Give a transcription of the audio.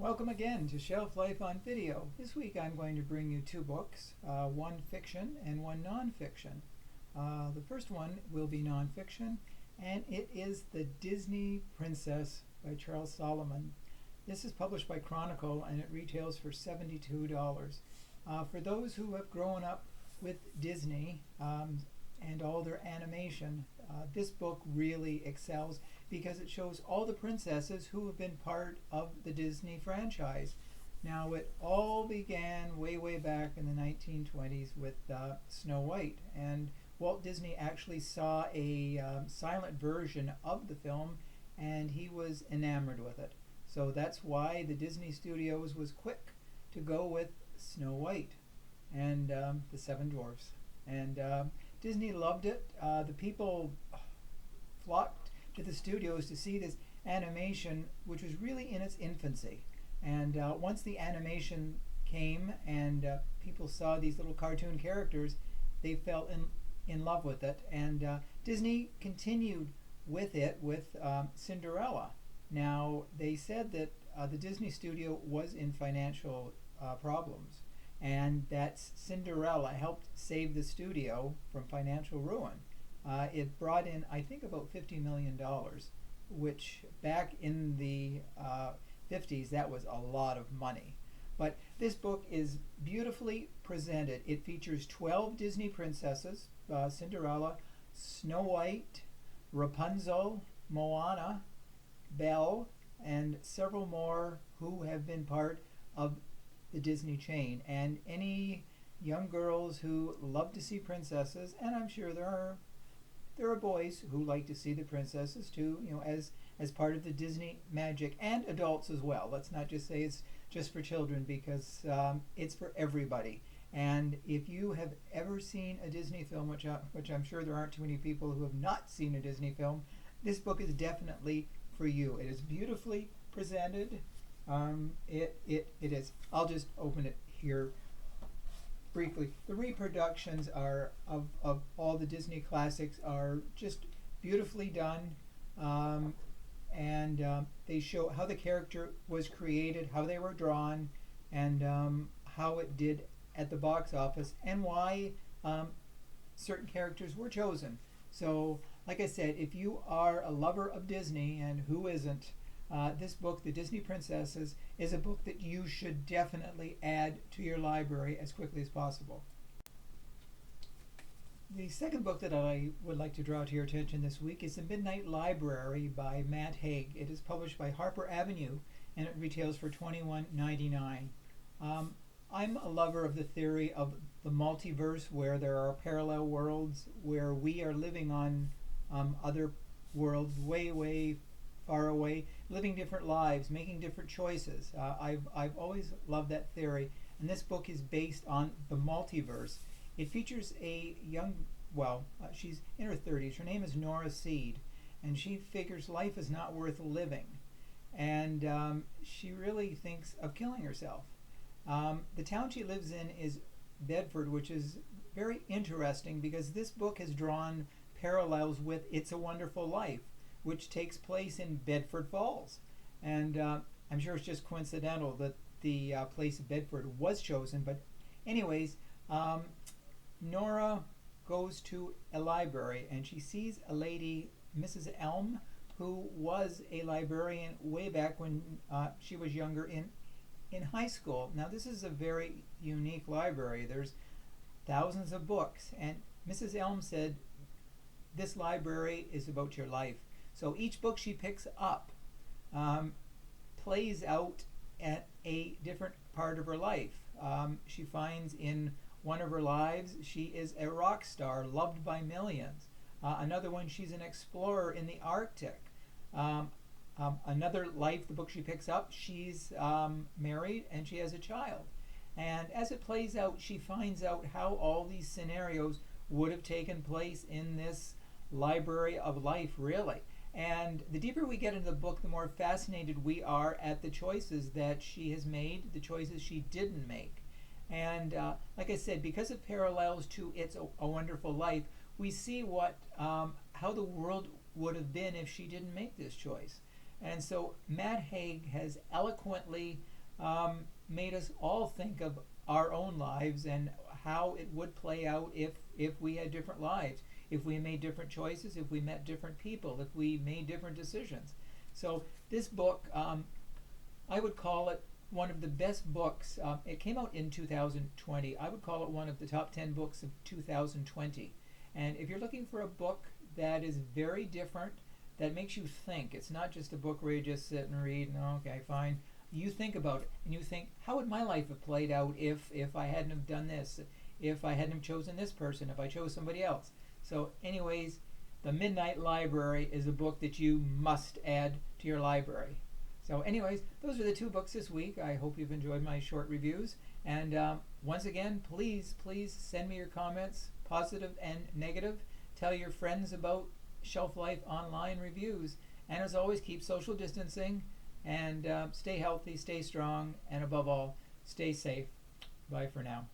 Welcome again to Shelf Life on Video. This week I'm going to bring you two books, one fiction and one nonfiction. The first one will be nonfiction, and it is The Disney Princess by Charles Solomon. This is published by Chronicle and it retails for $72. For those who have grown up with Disney and all their animation, this book really excels because it shows all the princesses who have been part of the Disney franchise. Now, it all began way back in the 1920s with Snow White, and Walt Disney actually saw a silent version of the film and he was enamored with it. So that's why the Disney Studios was quick to go with Snow White and the Seven Dwarfs. And Disney loved it. The people flocked to the studios to see this animation, which was really in its infancy. And once the animation came and people saw these little cartoon characters, they fell in love with it. And Disney continued with it with Cinderella. Now, they said that the Disney studio was in financial problems, and that Cinderella helped save the studio from financial ruin. It brought in, I think, about $50 million, which back in the 50s, that was a lot of money. But this book is beautifully presented. It features 12 Disney princesses: Cinderella, Snow White, Rapunzel, Moana, Belle, and several more who have been part of the Disney chain. And any young girls who love to see princesses, and I'm sure there are boys who like to see the princesses too, as part of the Disney magic, and adults as well. Let's not just say it's just for children, because it's for everybody. And if you have ever seen a Disney film, which I'm sure there aren't too many people who have not seen a Disney film, this book is definitely for you. It is beautifully presented. It is. I'll just open it here briefly. The reproductions are of all the Disney classics are just beautifully done, and they show how the character was created, how they were drawn, and how it did at the box office, and why certain characters were chosen. So, like I said, if you are a lover of Disney, and who isn't, this book, The Disney Princesses, is a book that you should definitely add to your library as quickly as possible. The second book that I would like to draw to your attention this week is The Midnight Library by Matt Haig. It is published by Harper Avenue and it retails for $21.99. I'm a lover of the theory of the multiverse, where there are parallel worlds where we are living on other worlds way far away, living different lives, making different choices. I've always loved that theory, and this book is based on the multiverse. It features a young, she's in her 30s. Her name is Nora Seed, and she figures life is not worth living, and she really thinks of killing herself. The town she lives in is Bedford, which is very interesting because this book has drawn parallels with It's a Wonderful Life, which takes place in Bedford Falls. And I'm sure it's just coincidental that the place of Bedford was chosen. But anyways, Nora goes to a library and she sees a lady, Mrs. Elm, who was a librarian way back when she was younger in high school. Now, this is a very unique library. There's thousands of books, and Mrs. Elm said, this library is about your life. So each book she picks up plays out at a different part of her life. She finds in one of her lives she is a rock star loved by millions. Another one, she's an explorer in the Arctic. Another life, the book she picks up, she's married and she has a child. And as it plays out, she finds out how all these scenarios would have taken place in this library of life, really. And the deeper we get into the book, the more fascinated we are at the choices that she has made, the choices she didn't make. And like I said, because of parallels to It's a Wonderful Life, we see how the world would have been if she didn't make this choice. And so Matt Haig has eloquently made us all think of our own lives and how it would play out if we had different lives, if we made different choices, if we met different people, if we made different decisions. So this book, I would call it one of the best books. It came out in 2020. I would call it one of the top 10 books of 2020. And if you're looking for a book that is very different, that makes you think, it's not just a book where you just sit and read and okay, fine. You think about it and you think, how would my life have played out if I hadn't have done this, if I hadn't have chosen this person, if I chose somebody else. So anyways, The Midnight Library is a book that you must add to your library. So anyways, those are the two books this week. I hope you've enjoyed my short reviews. And once again, please send me your comments, positive and negative. Tell your friends about Shelf Life Online reviews. And as always, keep social distancing and stay healthy, stay strong, and above all, stay safe. Bye for now.